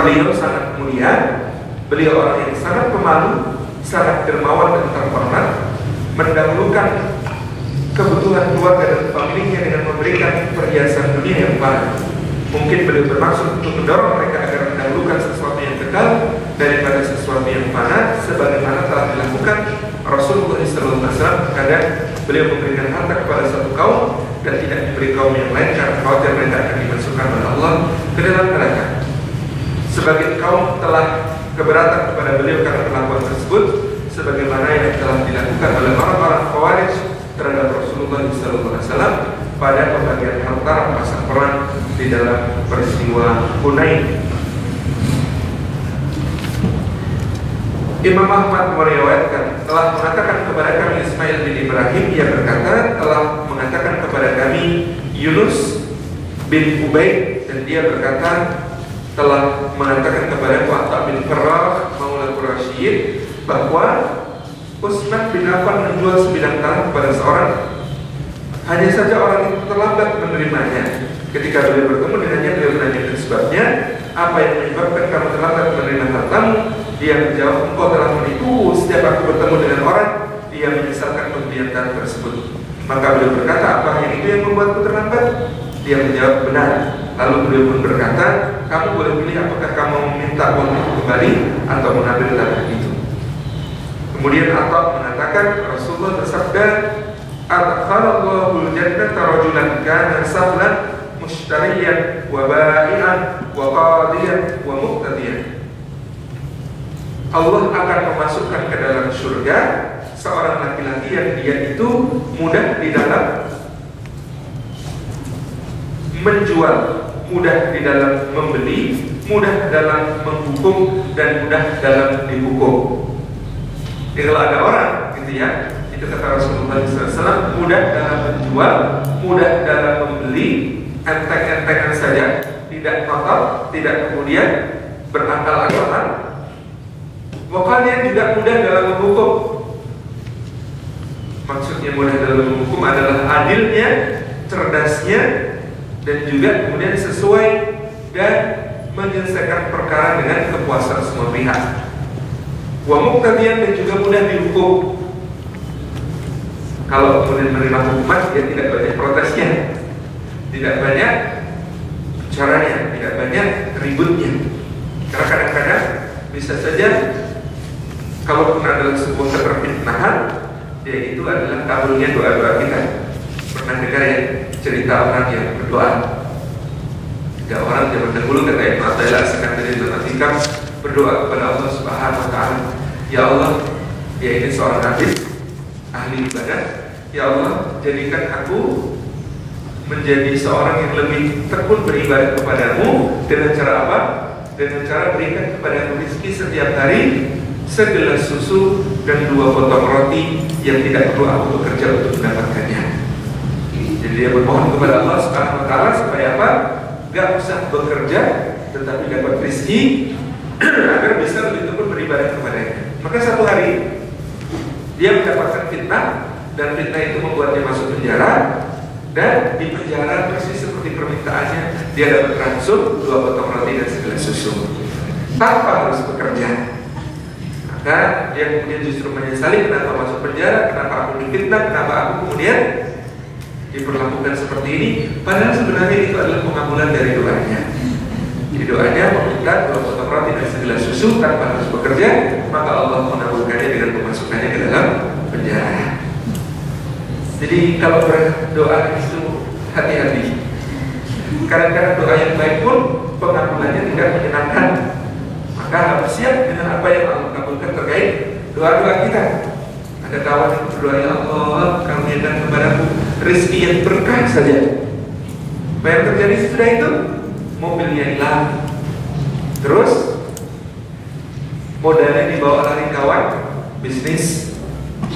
beliau sangat mulia, beliau orang yang sangat pemalu, sangat dermawan dan terhormat, mendahulukan kebutuhan keluarga dan familinya dengan memberikan perhiasan dunia yang banyak. Mungkin beliau bermaksud untuk mendorong mereka agar mendahulukan sesuatu yang kekal daripada sesuatu yang fana, sebagaimana telah dilakukan Rasulullah SAW. Kadang beliau memberikan harta kepada satu kaum dan tidak diberi kaum yang lain karena khawatir mereka akan dimasukkan oleh Allah ke dalam neraka. Sebagian kaum telah keberatan kepada beliau karena perlakuan tersebut, sebagaimana yang telah dilakukan oleh orang-orang Khawarij terhadap Rasulullah SAW pada pembagian harta rampasan perang di dalam peristiwa Hunain. Imam Ahmad meriwayatkan telah mengatakan kepada kami Ismail bin Ibrahim, ia berkata telah mengatakan kepada kami Yunus bin Ubaid, dan dia berkata telah mengatakan kepada Atta bin Farrah Maula Quraisyin bahwa Utsman bin Affan menjual 9 tanah kepada seorang. Hanya saja orang itu terlambat menerimanya. Ketika beliau bertemu dengannya, beliau menanyakan sebabnya, apa yang menyebabkan kamu terlambat menerima hartamu? Dia menjawab, engkau telah menipu. Setiap aku bertemu dengan orang, dia menyesalkan pembelian tanah tersebut. Maka beliau berkata, apa yang itu yang membuatku terlambat? Dia menjawab, benar. Lalu beliau pun berkata, kamu boleh pilih apakah kamu meminta uang itu kembali atau mengambil tanah itu. Kemudian Atta mengatakan, Rasulullah bersabda, adkhalallahu al-jannata rajulan kana sahlan mushtariyan wa ba'ian wa qadiyan wa muqtadiyan. Allah akan memasukkan ke dalam surga seorang laki-laki yang dia itu mudah di dalam menjual, mudah di dalam membeli, mudah dalam menghukum, dan mudah dalam dihukum. Jadi kalau ada orang gitu ya, itu kata Rasulullah SAW, mudah dalam menjual, mudah dalam membeli, enteng-entengan saja, tidak total, tidak kemudian berakal-akalan. Pokoknya juga mudah dalam menghukum. Maksudnya mudah dalam menghukum adalah adilnya, cerdasnya, dan juga kemudian sesuai dan menyelesaikan perkara dengan kepuasan semua pihak. Wa muqtadiyan, dan juga mudah dihukum. Kalau kemudian menerima hukuman, dia tidak banyak protesnya, tidak banyak caranya, tidak banyak ributnya. Karena kadang-kadang bisa saja kalau pun adalah sebuah keterfitnahan, ya itu adalah kabulnya doa-doa kita. Pernah dengar ya cerita orang yang berdoa? 3 orang zaman dahulu kata Ibnu Athaillah As-Sakandari Al-Atikam berdoa kepada Allah Subhanahu wa Ta'ala, ya Allah, dia ini seorang nabi, ahli ibadah. Ya Allah, jadikan aku menjadi seorang yang lebih tekun beribadah kepadamu. Dengan cara apa? Dengan cara berikan kepada aku rezeki setiap hari segelas susu dan 2 potong roti yang tidak perlu aku bekerja untuk mendapatkannya. Jadi dia bermohon kepada Allah Subhanahu wa Ta'ala supaya apa? Gak usah bekerja, tetapi dapat rezeki agar bisa lebih tekun beribadah kepadanya. Maka satu hari dia mendapatkan fitnah, dan fitnah itu membuatnya masuk penjara, dan di penjara persis seperti permintaannya, dia dapat ransum 2 potong roti dan segelas susu tanpa harus bekerja. Maka dia kemudian justru menyesali kenapa masuk penjara, kenapa aku difitnah, kenapa aku kemudian diperlakukan seperti ini. Padahal sebenarnya itu adalah pengabulan dari doanya. Jadi doanya meminta 2 potong roti dan segelas susu tanpa harus bekerja, maka Allah mengabulkannya dengan memasukkannya ke dalam penjara. Jadi kalau berdoa itu hati-hati. Kadang-kadang doa yang baik pun pengabulannya tidak menyenangkan. Maka harus siap dengan apa yang Allah kabulkan terkait doa-doa kita. Ada kawan yang berdoa, ya Allah, karuniakan kepadaku rezeki yang berkah saja. Apa yang terjadi sesudah itu? Mobilnya hilang, terus modalnya dibawa lari kawan bisnis,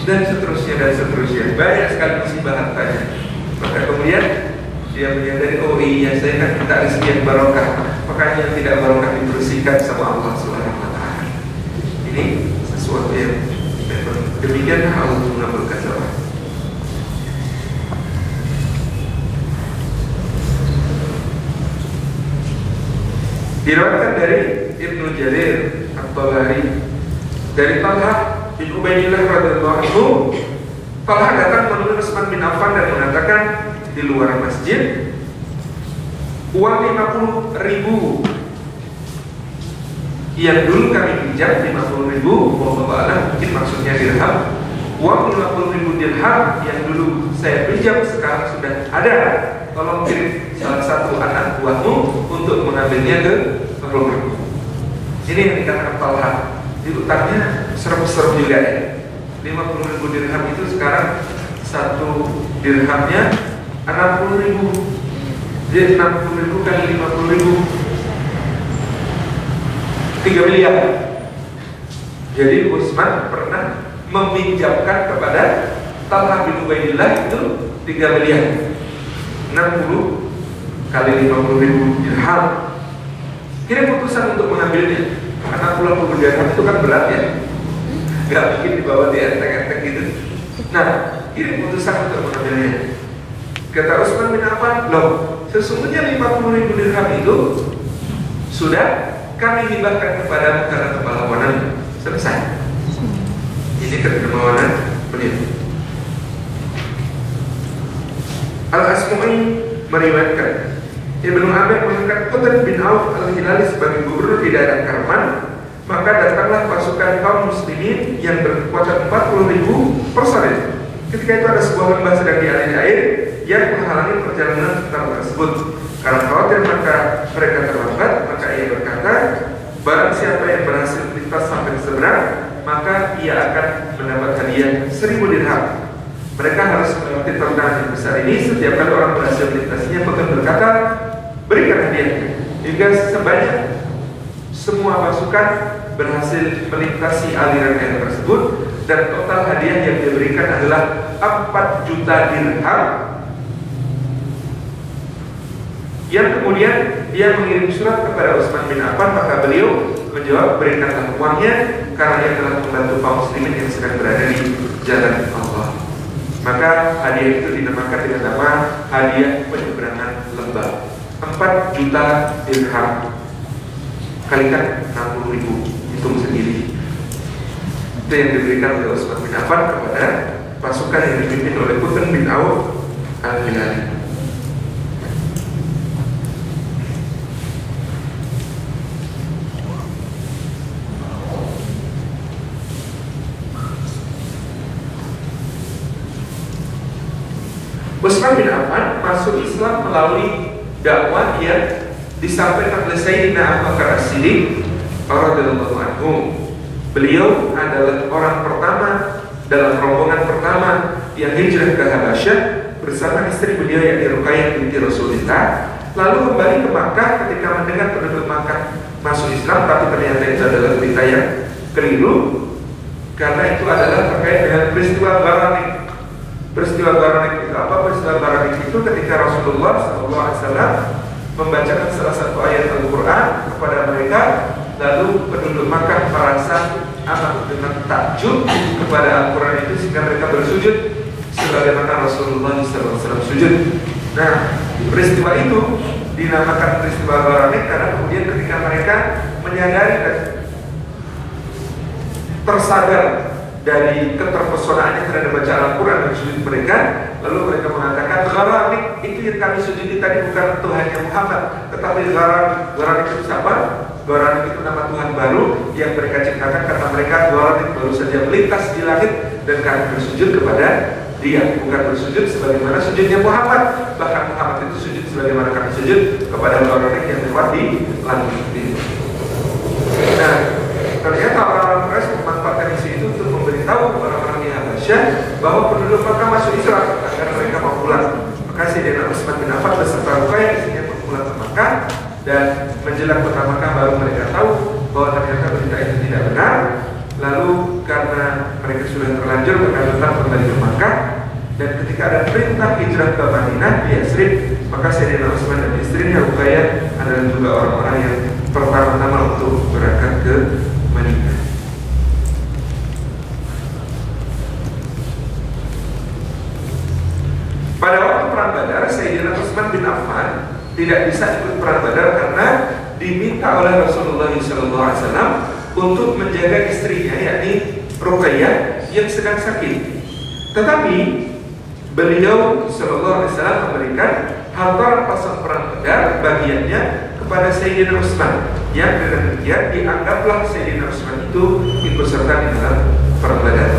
dan seterusnya. Banyak sekali musibah hartanya. Maka kemudian dia menyadari, oh iya, saya kan minta rezeki yang barokah, makanya yang tidak barokah dibersihkan sama Allah Subhanahu wa Ta'ala. Ini sesuatu yang demikian Allah mengabulkan doa. Diriwayatkan dari Ubaidillah radhiyallahu anhu, Talha datang menemui Utsman bin Affan dan mengatakan di luar masjid, uang 50.000 yang dulu kami pinjam 50.000, mungkin maksudnya dirham. Uang 50.000 dirham yang dulu saya pinjam sekarang sudah ada. Tolong kirim salah satu anak buahmu untuk mengambilnya ke Rum. Ini yang dikatakan Talha. Di utangnya serem-serem juga ya. 50.000 dirham itu sekarang satu dirhamnya 60.000. Jadi 60.000 kali 50.000 3 miliar. Jadi Utsman pernah meminjamkan kepada Talha bin Ubaidillah itu 3 miliar. 60 kali 50.000 dirham. Kirim putusan untuk mengambilnya. Karena pulang dirham itu kan berat ya, nggak mungkin dibawa di enteng-enteng gitu. Nah, kirim putusan untuk mengambilnya. Kata Utsman bin Affan, loh, sesungguhnya 50.000 dirham itu sudah kami hibahkan kepadamu karena kepahlawanan. Selesai. Ini kedermawanan beliau. Al-Asma'i meriwayatkan, Ibnu Amir mengangkat Qutb bin Auf al-Hilali sebagai gubernur di daerah Karman. Maka datanglah pasukan kaum muslimin yang berkekuatan 40.000 personil. Ketika itu ada sebuah lembah sedang dialiri air yang menghalangi perjalanan tentara tersebut. Karena khawatir maka mereka terlambat, maka ia berkata, barang siapa yang berhasil melintas sampai ke seberang, maka ia akan mendapat hadiah 1.000 dirham. Mereka harus melewati tantangan yang besar ini. Setiap kali orang berhasil melintasinya, bahkan berkata, berikan hadiahnya. Hingga sebanyak semua pasukan berhasil melintasi aliran air tersebut, dan total hadiah yang diberikan adalah 4 juta dirham. Yang kemudian dia mengirim surat kepada Utsman bin Affan, maka beliau menjawab, berikanlah uangnya karena ia telah membantu kaum muslimin yang sedang berada di jalan Allah. Maka hadiah itu dinamakan dengan nama hadiah penyeberangan lembah. 4 juta dirham kalikan 60.000, hitung sendiri. Itu yang diberikan oleh Utsman bin Affan kepada pasukan yang dipimpin oleh Qutb bin Auf al-Hilali. Utsman bin Affan masuk Islam melalui dakwah yang disampaikan oleh Sayyidina Abu Bakar As-Siddiq radhiyallahu anhu. Beliau adalah orang pertama dalam rombongan pertama yang hijrah ke Habasyah bersama istri beliau yang Ruqayyah binti Rasulullah, lalu kembali ke Makkah ketika mendengar penduduk Makkah masuk Islam, tapi ternyata itu adalah berita yang keliru, karena itu adalah terkait dengan peristiwa Baranik. Peristiwa Baranik itu apa? Peristiwa Baranik itu ketika Rasulullah SAW membacakan salah satu ayat Al-Quran kepada mereka, lalu penduduk Makkah merasa amat dengan takjub kepada Al-Quran itu sehingga mereka bersujud sebagaimana Rasulullah SAW sujud. Nah, peristiwa itu dinamakan peristiwa Baranik karena kemudian ketika mereka menyadari dan tersadar dari keterpesonaannya terhadap baca Al-Quran dan sujud mereka, lalu mereka mengatakan, Gharamik itu yang kami sujudi tadi bukan Tuhannya Muhammad, tetapi Gharamik itu siapa? Gharamik itu nama Tuhan baru yang mereka ciptakan karena mereka Gharamik baru saja melintas di langit dan kami bersujud kepada dia, bukan bersujud sebagaimana sujudnya Muhammad. Bahkan Muhammad itu sujud sebagaimana kami sujud kepada Gharamik yang lewat di langit ini. Nah, ternyata orang-orang Quraisy memanfaatkan isu itu untuk memberitahu orang-orang di Habasyah bahwa penduduk Makkah masuk Islam agar mereka mau pulang. Maka Sayyidina Utsman bin Affan beserta Ruqayyah istrinya pulang ke Makkah, dan menjelang kota Makkah baru mereka tahu bahwa ternyata berita itu tidak benar. Lalu karena mereka sudah terlanjur, mereka tetap kembali ke Makkah, dan ketika ada perintah hijrah ke Madinah di Yathrib, maka Sayyidina Utsman dan istrinya Ruqayyah adalah juga orang-orang yang pertama-tama untuk berangkat ke Madinah. Pada waktu perang Badar, Sayyidina Utsman bin Affan tidak bisa ikut perang Badar karena diminta oleh Rasulullah SAW untuk menjaga istrinya, yakni Ruqayyah yang sedang sakit. Tetapi beliau sallallahu alaihi wasallam memberikan harta rampasan perang Badar bagiannya kepada Sayyidina Utsman, yang dengan demikian dianggaplah Sayyidina Utsman itu ikut serta di dalam perang Badar.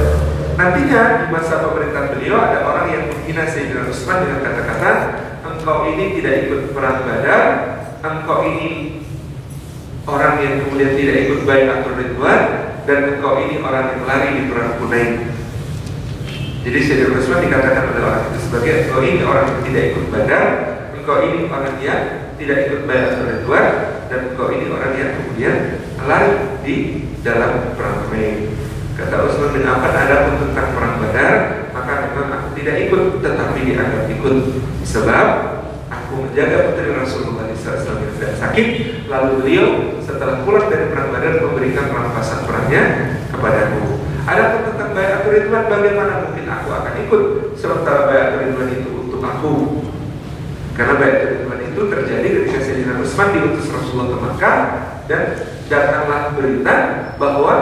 Nantinya di masa pemerintahan beliau ada orang yang menghina Sayyidina Utsman dengan kata-kata, engkau ini tidak ikut perang Badar, engkau ini orang yang kemudian tidak ikut bai'atul ridwan, dan engkau ini orang yang lari di perang Hunain. Jadi Sayyidina Utsman dikatakan oleh orang itu sebagai, engkau ini orang yang tidak ikut Badar, engkau ini orang yang tidak ikut bai'atul ridwan, dan engkau ini orang yang kemudian lari di dalam perang Hunain. Kata Utsman bin Affan, adapun tentang perang Badar, maka memang aku tidak ikut, tetapi dianggap ikut sebab aku menjaga putri Rasulullah SAW yang sedang sakit. Lalu beliau setelah pulang dari perang Badar memberikan rampasan perangnya kepadaku. Adapun tentang bai'atul ridwan, bagaimana mungkin aku akan ikut sementara bai'atul ridwan itu untuk aku? Karena bai'atul ridwan itu terjadi ketika Sayyidina Utsman diutus Rasulullah ke Makkah, dan datanglah berita bahwa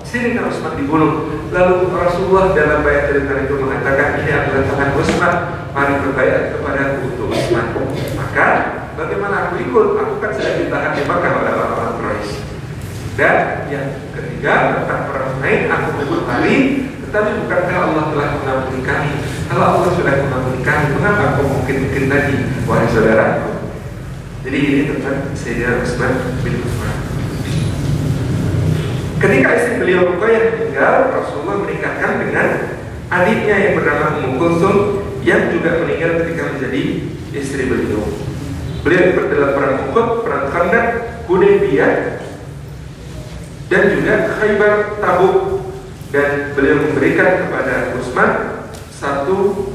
Sayyidina Utsman dibunuh. Lalu Rasulullah dalam bai'atul ridwan itu mengatakan, ini adalah tangan Utsman, mari berbaiat kepadaku untuk Utsman. Maka bagaimana aku ikut? Aku kan sedang ditahan di Makkah oleh orang-orang Quraisy. Dan yang ketiga tentang perang Hunain, aku berlari, tetapi bukankah Allah telah mengampuni kami? Kalau Allah sudah mengampuni kami, mengapa aku mungkin tadi, wahai saudaraku? Jadi ini tentang Sayyidina Utsman bin Affan. Ketika istri beliau Ruqayyah meninggal, Rasulullah menikahkan dengan adiknya yang bernama Ummu Kulsum, yang juga meninggal ketika menjadi istri beliau. Beliau ikut dalam perang Uhud, perang Khandaq, Hudaybiyah, dan juga Khaybar, Tabuk, dan beliau memberikan kepada Utsman satu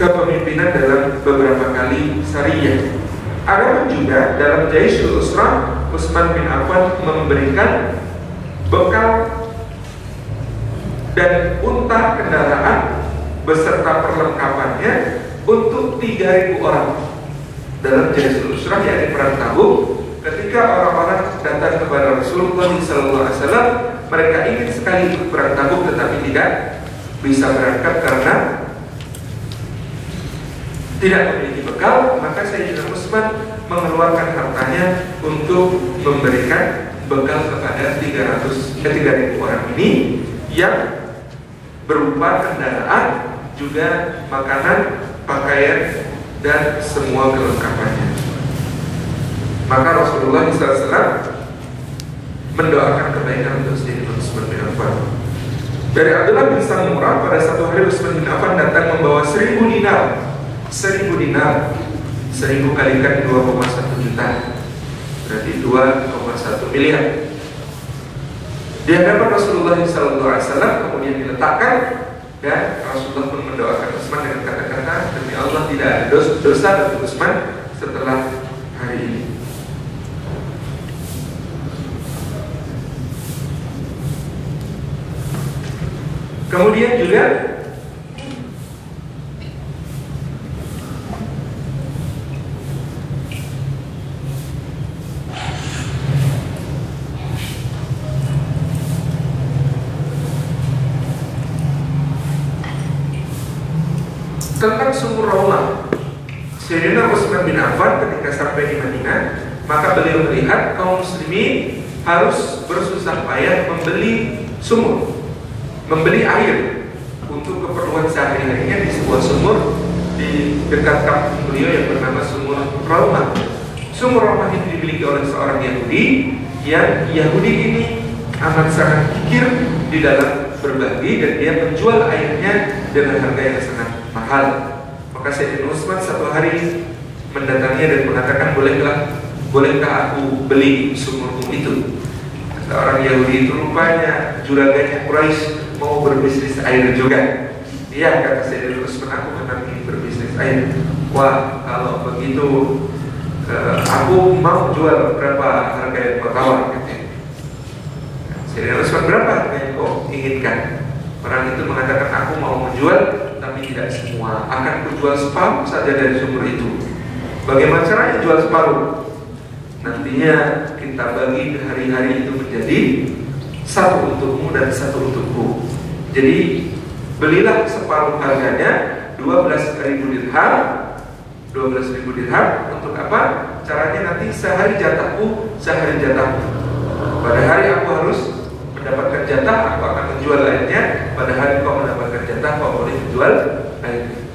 kepemimpinan dalam beberapa kali sariyah. Ada juga dalam Jaisul Usra, Utsman bin Affan memberikan bekal dan unta kendaraan beserta perlengkapannya untuk 3.000 orang. Dalam Jaisul Usra, yakni perang Tabuk, ketika orang-orang datang kepada Rasulullah SAW, mereka ingin sekali ikut perang Tabuk tetapi tidak bisa berangkat karena tidak memiliki bekal. Maka Sayyidina Utsman mengeluarkan hartanya untuk memberikan bekal kepada 3.000 orang ini, yang berupa kendaraan, juga makanan, pakaian, dan semua kelengkapannya. Maka Rasulullah SAW mendoakan kebaikan untuk Sayyidina Utsman bin Affan. Dari Abdullah bin Samurah, pada satu hari Utsman bin Affan datang membawa 1.000 dinar. 1.000 dinar, 1.000 kalikan 2,1 juta, berarti 2,1 miliar. Di hadapan Rasulullah SAW kemudian diletakkan, dan Rasulullah pun mendoakan Utsman dengan kata-kata, demi Allah tidak ada dosa bagi Utsman setelah hari ini. Kemudian juga tentang sumur Raumah. Sayyidina Utsman bin Affan ketika sampai di Madinah, maka beliau melihat kaum muslimin harus bersusah payah membeli sumur, membeli air untuk keperluan sehari-harinya di sebuah sumur di dekat kampung beliau yang bernama Sumur Raumah. Sumur Raumah itu dimiliki oleh seorang Yahudi, yang Yahudi ini amat sangat kikir di dalam berbagi, dan dia menjual airnya dengan harga yang sangat mahal. Maka Sayyidina Utsman satu hari mendatanginya dan mengatakan, bolehkah aku beli sumurmu itu? Kata orang Yahudi itu, rupanya juraganya Quraisy mau berbisnis air juga. Iya, kata Sayyidina Utsman, aku memang ingin berbisnis air. Wah, kalau begitu aku mau jual, berapa harga yang kau tawar? Sayyidina Utsman, berapa harga yang kau inginkan? Orang itu mengatakan, aku mau menjual, tapi tidak semua, akan kujual separuh saja dari sumur itu. Bagaimana caranya jual separuh? Nanti Mestinya kita bagi hari-hari itu menjadi satu untukmu dan satu untukku. Jadi belilah separuh harganya 12.000 dirham. 12.000 dirham untuk apa? Caranya nanti sehari jatahku, sehari jatahmu. Pada hari aku harus mendapatkan jatah, aku akan menjual lainnya. Pada hari kau mendapatkan jatah, kau boleh menjual lainnya.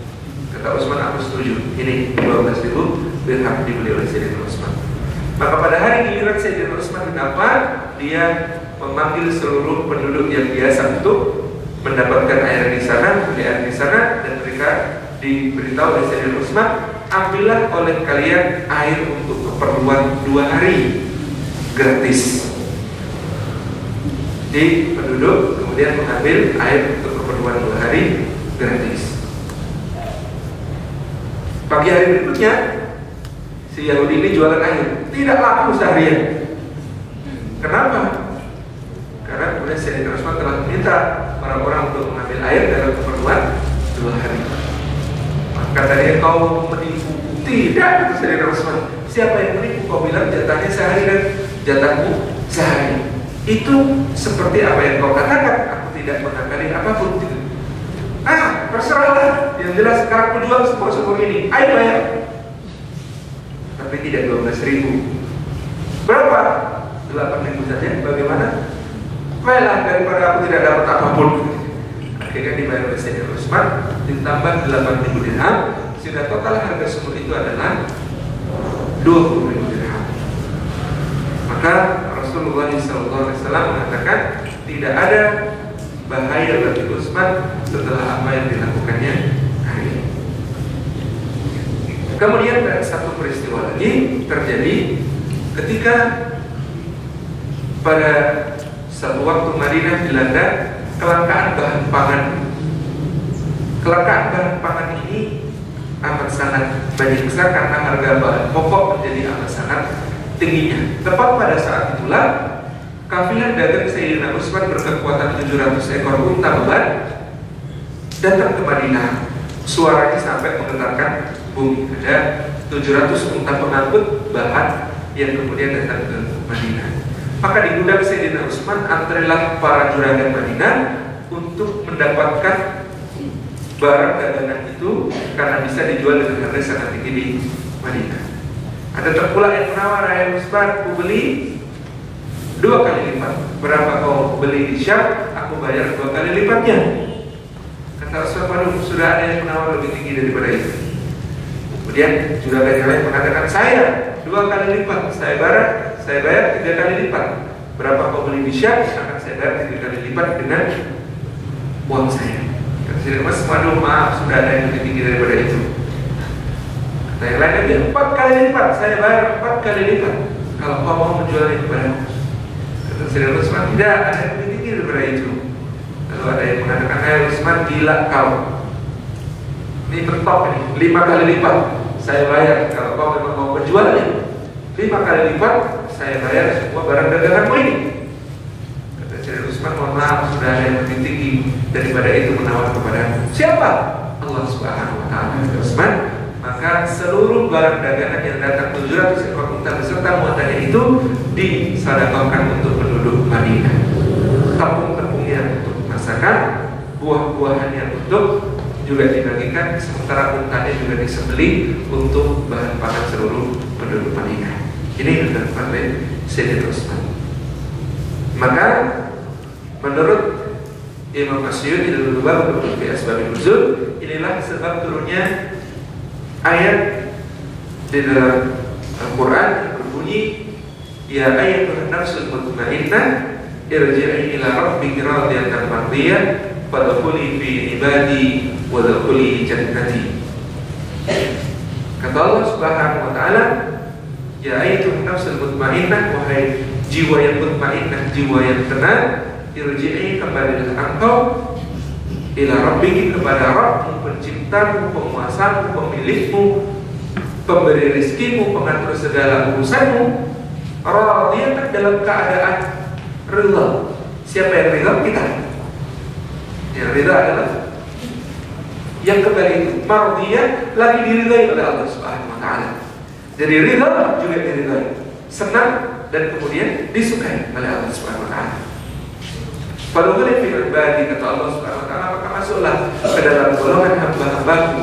Kata Utsman, aku setuju. Ini 12.000 dirham dibeli oleh Sayyidina Utsman. Maka pada hari giliran Sayyidina Utsman kenapa? Dia memanggil seluruh penduduk yang biasa untuk mendapatkan air di sana, beli air di sana, dan mereka diberitahu oleh Sayyidina Utsman, ambillah oleh kalian air untuk keperluan 2 hari gratis. Di penduduk kemudian mengambil air untuk keperluan 2 hari gratis. Pagi hari berikutnya si Yahudi ini jualan air, tidak laku seharian. Kenapa? Karena kemudian Sayyidina Utsman telah meminta para orang untuk mengambil air dalam keperluan 2 hari. Maka tadi kau menipu? Tidak, kata Sayyidina Utsman. Siapa yang menipu? Kau bilang jatahnya sehari dan jatahmu sehari. Itu seperti apa yang kau katakan. Aku tidak mengakali apapun. Terserahlah. Yang jelas sekarang aku jual semua ini. Ayo bayar. Tapi tidak 12.000. Berapa? 8.000 saja. Bagaimana? Baiklah, daripada aku tidak dapat apapun. Akhirnya dibayar oleh Sayyidina Utsman, ditambah 8.000 dirham, sehingga total harga sumur itu adalah 20.000 dirham. Maka Rasulullah SAW mengatakan tidak ada bahaya bagi Utsman setelah apa yang dilakukannya hari ini. Kemudian ada satu peristiwa lagi terjadi ketika pada satu waktu Madinah dilanda kelangkaan bahan pangan. Kelangkaan bahan pangan ini amat sangat banyak besar karena harga bahan pokok menjadi amat sangat tingginya. Tepat pada saat itulah kafilah dagang Sayyidina Utsman berkekuatan 700 ekor unta beban datang ke Madinah. Suaranya sampai menggetarkan bumi. Ada 700 unta pengangkut bahan yang kemudian datang ke Madinah. Maka di gudang Sayyidina Utsman antrilah para juragan Madinah untuk mendapatkan barang dagangan itu karena bisa dijual dengan harga sangat tinggi di Madinah. Ada terpula yang menawar, "Hai Utsman, aku beli 2 kali lipat. Berapa kau beli di Syam? Aku bayar 2 kali lipatnya." Kata Utsman, "Waduh, sudah ada yang menawar lebih tinggi daripada itu." Kemudian juragan yang lain mengatakan, "Saya 2 kali lipat, saya bayar 3 kali lipat. Berapa kau beli di Syam? Akan saya bayar 3 kali lipat dengan uang saya." Kata Sayyidina Mas, "Waduh, maaf, sudah ada yang lebih tinggi daripada itu." Kata yang lainnya, 4 kali lipat, saya bayar 4 kali lipat kalau kau mau menjualnya kepadaku. Kata Sayyidina Utsman, "Tidak, ada yang lebih tinggi daripada itu." Lalu ada yang mengatakan, "Hai Utsman, gila kau. Ini mentok ini, 5 kali lipat saya bayar kalau kau memang mau menjualnya. 5 kali lipat saya bayar semua barang daganganmu ini." Kata Sayyidina Utsman, "Mohon maaf, sudah ada yang lebih tinggi daripada itu menawar kepada siapa? Allah Subhanahu wa Ta'ala." Kata Utsman, maka seluruh barang dagangan yang datang 700 ekor unta beserta muatannya itu disedekahkan untuk penduduk Madinah. Tepung-tepungnya untuk masakan, buah-buahannya untuk juga dibagikan, sementara untanya juga disembelih untuk bahan pangan seluruh penduduk Madinah. Ini yang dilakukan oleh Sayyidina Utsman. Maka menurut Imam Asy'ari dalam bab fi asbabun nuzul, inilah sebab turunnya ayat di dalam Al-Quran yang berbunyi, "Ya ayyatuhan nafsul mutmainnah, irji'i ila rabbiki radiyatan mardiyah, fadkhuli fi ibadi wa dkhuli jannati." Kata Allah Subhanahu wa Ta'ala, "Ya ayyatuhan nafsul mutmainnah, wahai jiwa yang mutmainnah, jiwa yang tenang, irji'i, kembalilah engkau ila rabbiki, kepada Rabbmu, penciptamu, penguasamu, pemilikmu, pemberi rizkimu, pengatur segala urusanmu, radiyatan, dalam keadaan ridha." Siapa yang ridha? Kita. Yang ridha adalah yang kembali itu. Mardiyah, lagi diridhai oleh Allah Subhanahu wa Ta'ala. Jadi ridha juga diridhai. senang dan kemudian disukai oleh Allah Subhanahu wa taala. Fadkhuli fi ibadi, kata Allah Subhanahu wa taala, maka masuklah ke dalam golongan hamba-hambaku.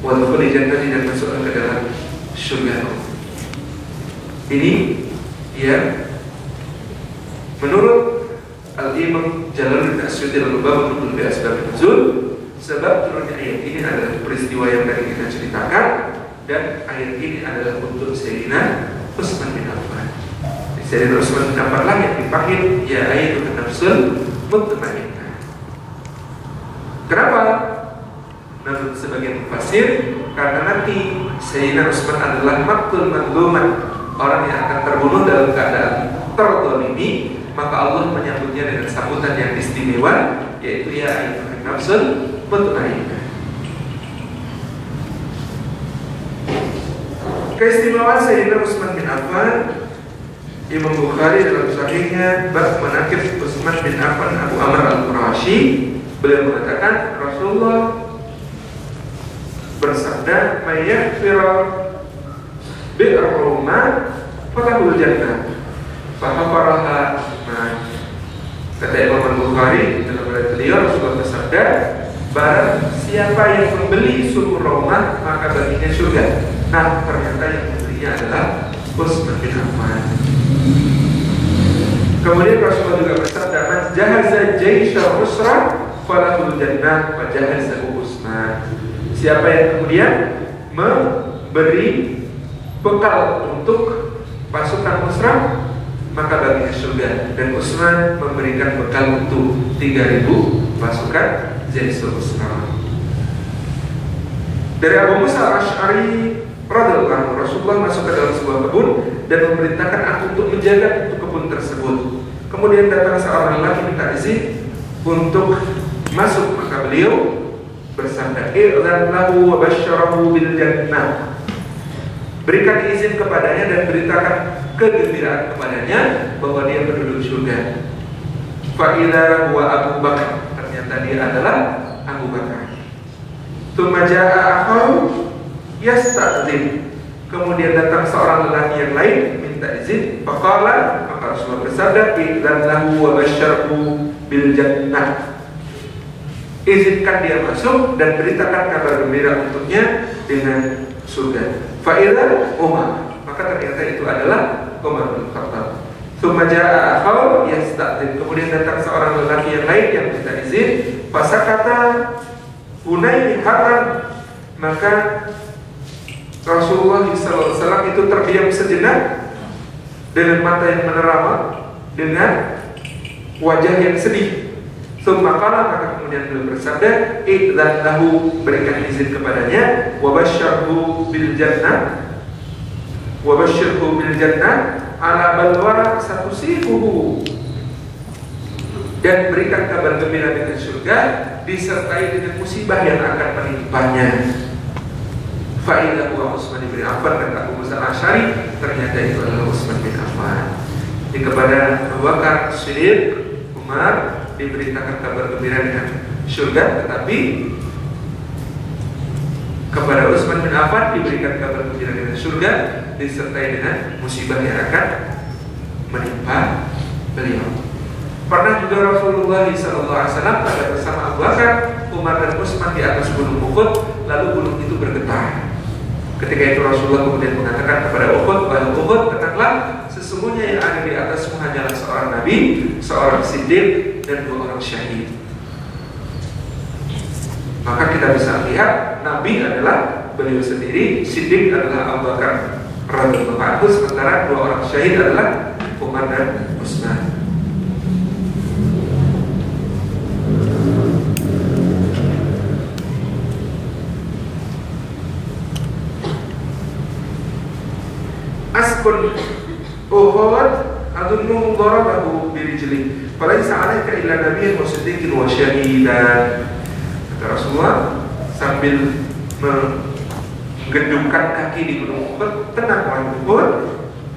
Wadkhuli jannati, dan masuklah ke dalam surgaku. Ini ya menurut Al-Imam Jalaluddin Asyuti al-Lubab untuk lebih asbab nuzul, sebab turunnya ayat ini adalah peristiwa yang tadi kita ceritakan, dan ayat ini adalah untuk Sayyidina Utsman bin Affan. Sayyidina Utsman bin Affan lah yang dipanggil ya ayyuhan nafsul mutmainnah. Kenapa? Menurut sebagian mufassir, karena nanti Sayyidina Utsman adalah maqtul madluman, orang yang akan terbunuh dalam keadaan terzalimi, maka Allah menyambutnya dengan sambutan yang istimewa, yaitu ya ayyuhan nafsul mutmainnah. Keistimewaan Sayyidina Utsman bin Affan, Imam Bukhari dalam sahihnya bab manaqib Utsman bin Affan Abu Amr al-Qurashi, beliau mengatakan Rasulullah bersabda, "Mayyafira bi'ruma falahul jannah fahafaraha." Kata Imam Bukhari dalam riwayat beliau, Rasulullah bersabda, barang siapa yang membeli sumur rumah maka baginya surga. Nah, ternyata yang membelinya adalah Utsman bin Affan. Kemudian Rasulullah juga bersabda, "Man jahaza jaisha usra falahul jannah wa jahaza Utsman." Siapa yang kemudian memberi bekal untuk pasukan Usra, maka baginya surga. Dan Utsman memberikan bekal untuk 3.000 pasukan Jaisul Usra. Dari Abu Musa al-Asy'ari radhiyallahu anhu, Rasulullah masuk ke dalam sebuah kebun dan memerintahkan aku untuk menjaga kebun tersebut. Kemudian datang seorang lelaki minta izin untuk masuk, maka beliau bersabda, "I'lan lahu wa basyarahu bil jannah." Berikan izin kepadanya dan beritakan kegembiraan kepadanya bahwa dia penduduk surga. Fa idza huwa Abu Bakar, ternyata dia adalah Abu Bakar. Tsumma jaa'a akharu yasta'dzin. Kemudian datang seorang lelaki yang lain minta izin. Faqala, maka Rasulullah bersabda, "I'lan lahu wa basyarahu bil jannah." Izinkan dia masuk dan beritakan kabar gembira untuknya dengan surga. Fa'idha Umar, maka ternyata itu adalah Umar bin Khattab. Tsumma jaa'a akhar yasta'dzin. Kemudian datang seorang lelaki yang lain yang minta izin. Fasakata Hunayni haran, maka Rasulullah SAW itu terdiam sejenak dengan mata yang menerama, dengan wajah yang sedih. Maka kemudian beliau bersabda, "Idzan lahu," berikan izin kepadanya, "wa basyirhu bil jannah, wa basyirhu bil jannah ala balwa satusifuhu," dan berikan kabar gembira dengan surga disertai dengan musibah yang akan menimpanya. Fa idza huwa Utsman bin Affan, kata Abu Musa al-Asy'ari, ternyata itu adalah Utsman bin Affan. Di kepada Abu Bakar Siddiq, Umar diberitakan kabar gembira dengan surga, tetapi kepada Utsman bin Affan diberikan kabar gembira dengan surga disertai dengan musibah yang akan menimpa beliau. Pernah juga Rasulullah SAW pada bersama Abu Bakar, Umar dan Utsman di atas gunung Uhud, lalu gunung itu bergetar. Ketika itu Rasulullah kemudian mengatakan kepada Uhud, "Wahai Uhud, katakanlah, sesungguhnya yang ada di atasmu hanyalah seorang nabi, seorang siddiq, dan 2 orang syahid." Maka kita bisa lihat nabi adalah beliau sendiri, siddiq adalah Abu Bakar radhiyallahu anhu, sementara 2 orang syahid adalah Umar dan Utsman. Asbun Uhud adunnu darabahu birijli falaysa 'alaika illa nabiyyun wa siddiqun wa syahidan. Kata Rasulullah sambil menggedungkan kaki di gunung Uhud, "Tenang wahai Uhud,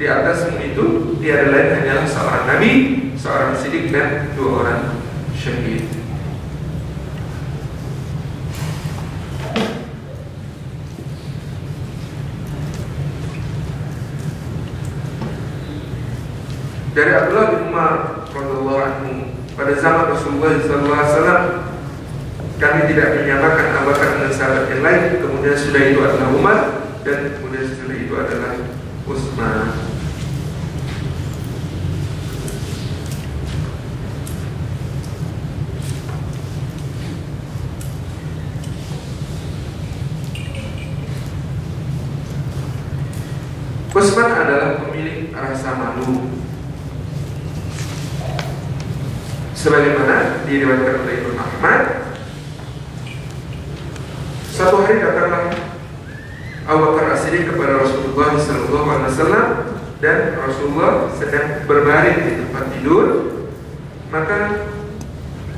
di atasmu itu tiada lain hanyalah seorang nabi, seorang siddiq, dan 2 orang syahid." Dari Abdullah bin Umar radhiyallahu anhu, pada zaman Rasulullah SAW kami tidak menyamakan Abu Bakar dengan sahabat yang lain. Kemudian sudah itu adalah Umar, dan kemudian setelah itu adalah Utsman. Utsman adalah pemilik rasa malu, sebagaimana diriwayatkan oleh Imam Ahmad. Satu hari datanglah Abu Bakar As-Siddiq kepada Rasulullah SAW, dan Rasulullah sedang berbaring di tempat tidur. Maka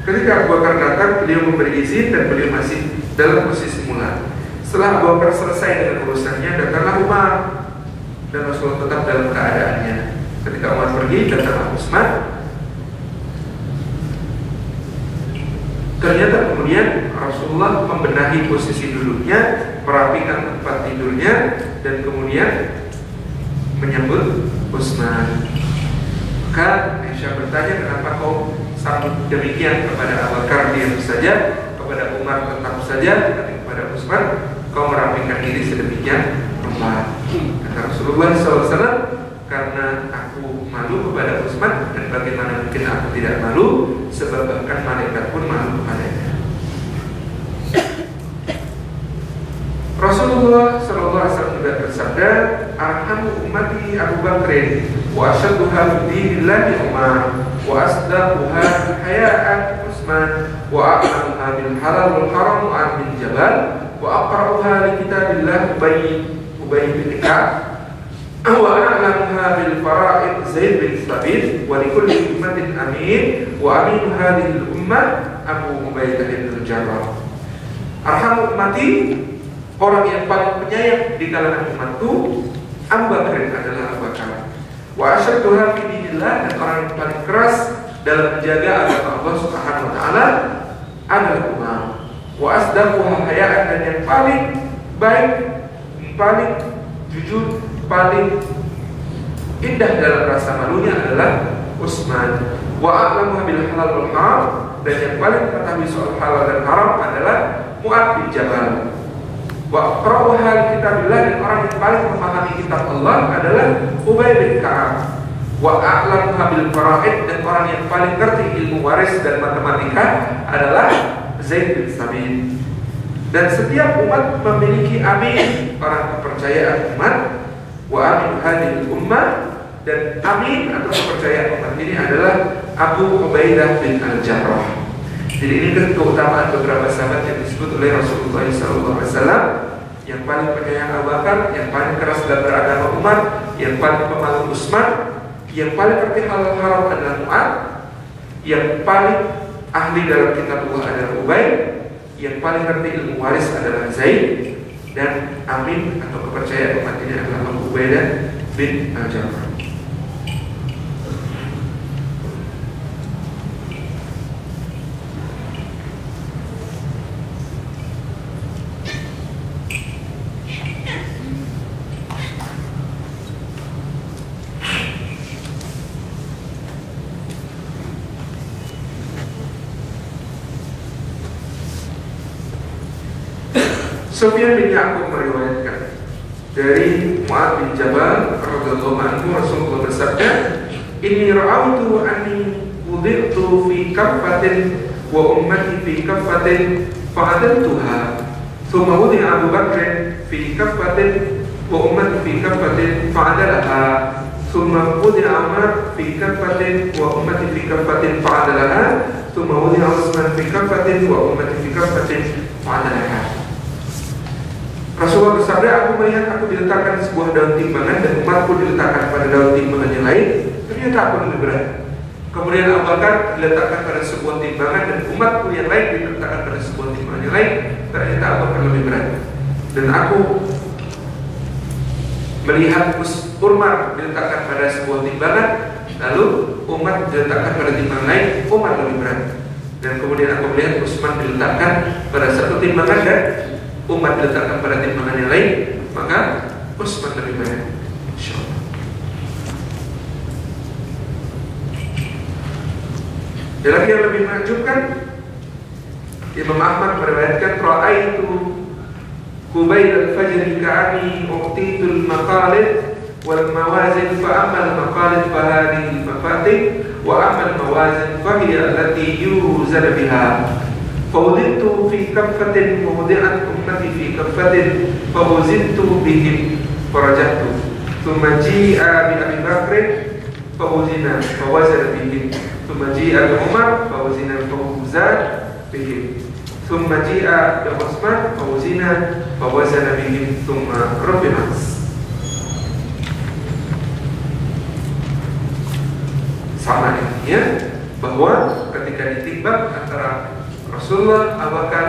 ketika Abu Bakar datang, beliau memberi izin dan beliau masih dalam posisi mula. Setelah Abu Bakar selesai dengan urusannya, datanglah Umar, dan Rasulullah tetap dalam keadaannya. Ketika Umar pergi, datanglah Utsman. Ternyata kemudian Rasulullah membenahi posisi duduknya, merapikan tempat tidurnya, dan kemudian menyambut Utsman. Maka Aisyah bertanya, kenapa kau sambut demikian kepada Abu Bakar diam saja, kepada Umar tetap saja, tapi kepada Utsman kau merapikan diri sedemikian rupa? Kata Rasulullah SAW, karena aku malu kepada Utsman, dan bagaimana mungkin aku tidak malu, sebab bahkan malaikat pun malu kepadanya. Rasulullah SAW juga bersabda, arhamu ummati Abu Bakrin, wa asyadduha bidinillahi Umar, wa asdaquha haya'at Utsman, wa a'lamuha bil halal wal haram Mu'adh bin Jabal, wa aqra'uha li kitabillah Ubay bin Ka'ab, wa a'lamuha bil fara'id Zaid bin Thabit, wa li kulli ummatin amin, wa aminu hadhihi al ummah Abu Ubaidah bin Jarrah. Arhamu ummati, orang yang paling penyayang di kalangan umatku, Abu Bakar adalah Abu Bakar. Wa asyadduha fi dinillah, dan orang yang paling keras dalam menjaga agama Allah Subhanahu wa taala adalah Umar. Wa asdaquha haya'an, dan yang paling baik, paling jujur, paling indah dalam rasa malunya adalah Utsman. Wa a'lamuha bil halal wal haram, dan yang paling mengetahui soal halal dan haram adalah Mu'adh bin Jabal. Wa aqra'uha li kitabillah, dan orang yang paling memahami kitab Allah adalah Ubay bin Ka'ab. Wa a'lamuha bil fara'id, dan orang yang paling ngerti ilmu waris dan matematika adalah Zaid bin Thabit. Dan setiap umat memiliki amin, orang kepercayaan umat. Wa amin hadhihi ummah, dan amin atau kepercayaan umat ini adalah Abu Ubaidah bin Al-Jarrah. Jadi ini kan keutamaan beberapa sahabat yang disebut oleh Rasulullah SAW, yang paling penyayang Abu Bakar, yang paling keras dalam beragama umat, yang paling pemalu Utsman, yang paling ngerti halal haram adalah Mu'adh, yang paling ahli dalam kitab Allah adalah Ubay, yang paling ngerti ilmu waris adalah Zaid, dan amin atau kepercayaan umat ini adalah Abu Ubaidah bin Al-Jarrah. Sufyan bin Ya'qub meriwayatkan dari Mu'adh bin Jabal radhiyallahu anhu, Rasulullah bersabda, inni ra'autu anni wudi'tu fi kaffatin wa ummati fi kaffatin fa'adaltuha, thumma wudi'a Abu Bakr fi kaffatin wa ummati fi kaffatin fa'adalaha, thumma wudi'a Umar fi kaffatin wa ummati fi kaffatin fa'adalaha, thumma wudi'a Utsman fi kaffatin wa ummati fi kaffatin fa'adalaha. Rasulullah bersabda, aku melihat aku diletakkan sebuah daun timbangan dan umatku diletakkan pada daun timbangan yang lain. Ternyata aku lebih berat. Kemudian Abu Bakar diletakkan pada sebuah timbangan dan umatku yang lain diletakkan pada sebuah timbangan yang lain. Ternyata Abu Bakar lebih berat. Dan aku melihat Umar diletakkan pada sebuah timbangan, lalu umat diletakkan pada timbangan lain, Umar lebih berat. Dan kemudian aku melihat Utsman diletakkan pada satu timbangan dan umat diletakkan pada timbangan yang lain, maka Utsman lebih berat. Insyaallah. Ada lagi yang lebih menakjubkan. Imam Ahmad meriwayatkan ra'aitu Qubayl al-fajr ka'ani uqtitul maqalid wal mawazin fa amal maqalid fa hadhihi al-mafatih wa amal mawazin fa hiya allati yuzal biha fa wudittu fi kaffatin wa wudi'at ummati fi kaffatin fa wuzittu bihim farajatu thumma ji'a bi Abi Bakr fa wuzina fa wazal bihim thumma ji'a bi Umar fa wuzina fa wuzal bihim thumma ji'a bi Utsman fa wuzina fa wazana bihim thumma rufi'at. Sama intinya bahwa ketika ditimbang antara Rasulullah, Abu Bakar,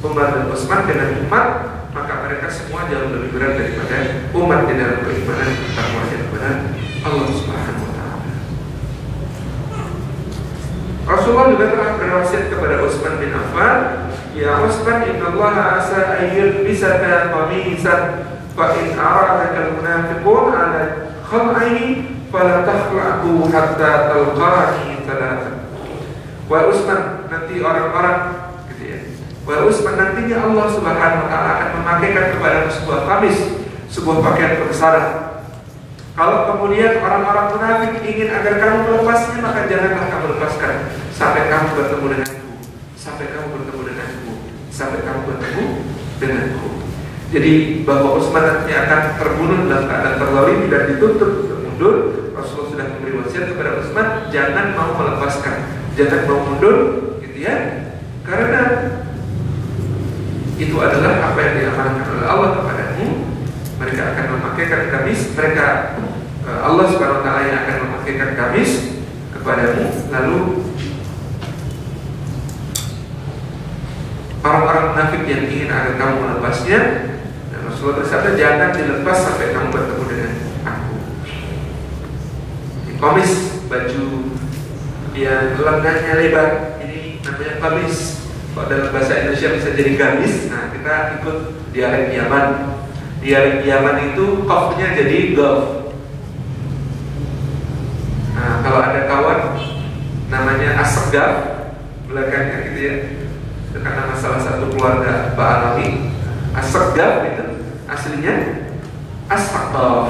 Umar dan Utsman dengan umat, maka mereka semua jauh lebih berat daripada umat di dalam keimanan takwanya kepada Allah Subhanahu wa taala. Rasulullah juga telah berwasiat kepada Utsman bin Affan, "Ya Utsman, innallaha asa ayyul bisaka qamisan fa in aradaka al-munafiqun 'ala khal'ihi fala takhla'hu hatta talqani thalatha." Wa Utsman, nanti orang-orang gitu ya. Wa Utsman, nantinya Allah Subhanahu wa taala akan memakaikan kepada sebuah kamis, sebuah pakaian kebesaran. Kalau kemudian orang-orang munafik ingin agar kamu melepasnya, maka janganlah kamu lepaskan sampai kamu bertemu denganku, sampai kamu bertemu denganku, sampai kamu bertemu denganku. Jadi bahwa Utsman nanti akan terbunuh dalam keadaan terlalu tidak dituntut untuk mundur, Rasulullah sudah memberi wasiat kepada Utsman, jangan mau melepaskan, jangan mau mundur, gitu ya, karena itu adalah apa yang diamanahkan oleh Allah kepadamu. Mereka akan memakaikan gamis, mereka Allah Subhanahu wa taala yang akan memakaikan gamis kepadamu, lalu orang-orang munafik yang ingin agar kamu melepasnya, dan Rasulullah bersabda, jangan dilepas sampai kamu bertemu dengan aku. Gamis, baju yang lengannya lebar, ini namanya gamis. Kalau dalam bahasa Indonesia bisa jadi gamis. Nah, kita ikut dialek Yaman. Dialek Yaman itu qafnya jadi gaf. Nah, kalau ada kawan namanya Asgaf belakangnya gitu ya, itu karena salah satu keluarga Pak Alawi. Asgaf itu aslinya Asgaf.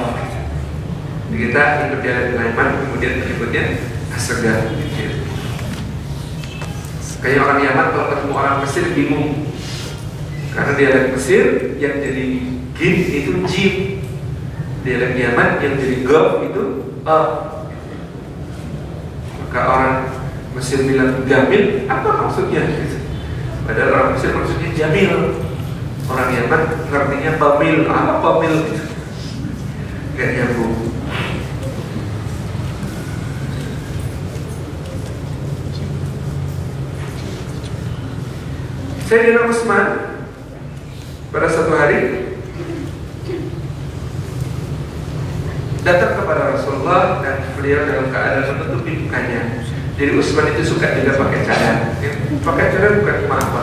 Kita ikut dialek Yaman, kemudian menyebutnya Asgaf gitu ya. Kayak orang Yaman kalau ketemu orang Mesir bingung, karena dialek Mesir yang jadi gin itu jim, dialek Yaman yang jadi gaf itu maka orang Mesir bilang jamil, apa maksudnya? Padahal orang Mesir maksudnya jamil, orang Yaman artinya pamil, apa pamil itu? Gak nyambung. Sayyidina Utsman pada suatu hari datang kepada Rasulullah dan beliau dalam keadaan menutupi mukanya. Jadi Utsman itu suka juga pakai cadar. Pakai cadar bukan cuma apa.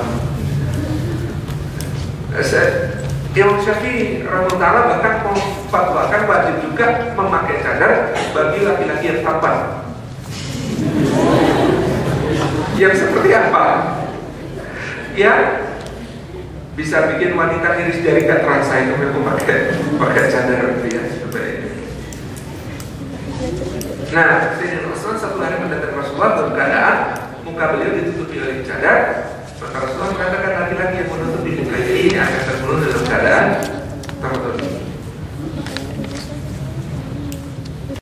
Imam Syafi'i rahimahullah bahkan memfatwakan wajib juga memakai cadar bagi laki-laki yang tampan. Yang seperti apa? Ya, bisa bikin wanita iris jari gak terasa itu memang pakai cadar gitu ya. Nah, Sayyidina Utsman satu hari mendatangi Rasulullah dalam keadaan muka beliau ditutupi oleh cadar. Maka Rasulullah mengatakan laki-laki yang menutupi muka ini akan terbunuh dalam